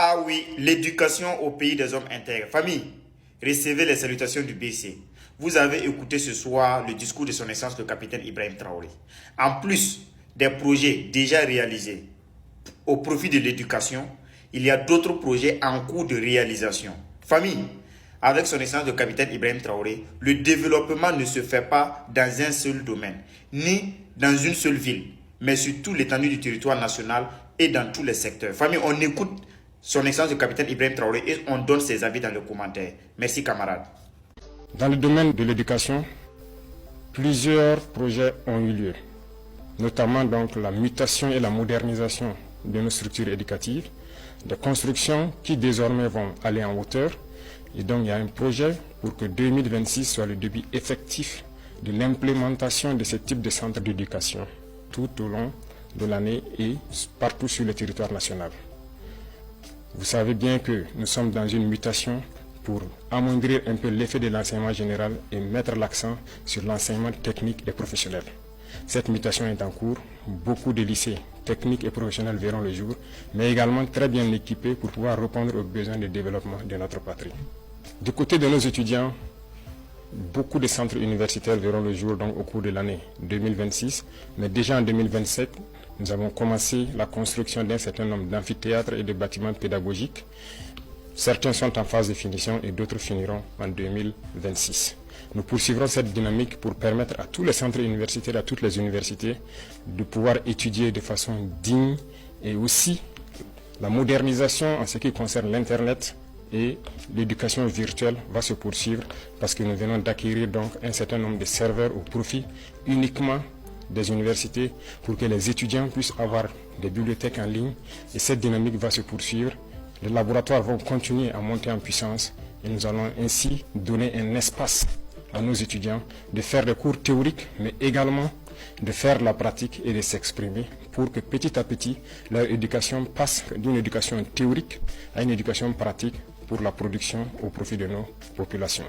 Ah oui, l'éducation au pays des hommes intègres. Famille, recevez les salutations du BC. Vous avez écouté ce soir le discours de son Excellence le capitaine Ibrahim Traoré. En plus des projets déjà réalisés au profit de l'éducation, il y a d'autres projets en cours de réalisation. Famille, avec son Excellence le capitaine Ibrahim Traoré, le développement ne se fait pas dans un seul domaine, ni dans une seule ville, mais sur toute l'étendue du territoire national et dans tous les secteurs. Famille, on écoute son Excellence le capitaine Ibrahim Traoré et on donne ses avis dans les commentaires. Merci camarades. Dans le domaine de l'éducation, plusieurs projets ont eu lieu, notamment donc la mutation et la modernisation de nos structures éducatives, des constructions qui désormais vont aller en hauteur. Et donc il y a un projet pour que 2026 soit le début effectif de l'implémentation de ce type de centres d'éducation tout au long de l'année et partout sur le territoire national. Vous savez bien que nous sommes dans une mutation pour amoindrir un peu l'effet de l'enseignement général et mettre l'accent sur l'enseignement technique et professionnel. Cette mutation est en cours. Beaucoup de lycées techniques et professionnels verront le jour, mais également très bien équipés pour pouvoir répondre aux besoins de développement de notre patrie. Du côté de nos étudiants, beaucoup de centres universitaires verront le jour donc au cours de l'année 2026, mais déjà en 2027, nous avons commencé la construction d'un certain nombre d'amphithéâtres et de bâtiments pédagogiques. Certains sont en phase de finition et d'autres finiront en 2026. Nous poursuivrons cette dynamique pour permettre à tous les centres universitaires, à toutes les universités, de pouvoir étudier de façon digne et aussi la modernisation en ce qui concerne l'Internet et l'éducation virtuelle va se poursuivre parce que nous venons d'acquérir donc un certain nombre de serveurs au profit uniquement des universités pour que les étudiants puissent avoir des bibliothèques en ligne et cette dynamique va se poursuivre. Les laboratoires vont continuer à monter en puissance et nous allons ainsi donner un espace à nos étudiants de faire des cours théoriques mais également de faire la pratique et de s'exprimer pour que petit à petit leur éducation passe d'une éducation théorique à une éducation pratique pour la production au profit de nos populations.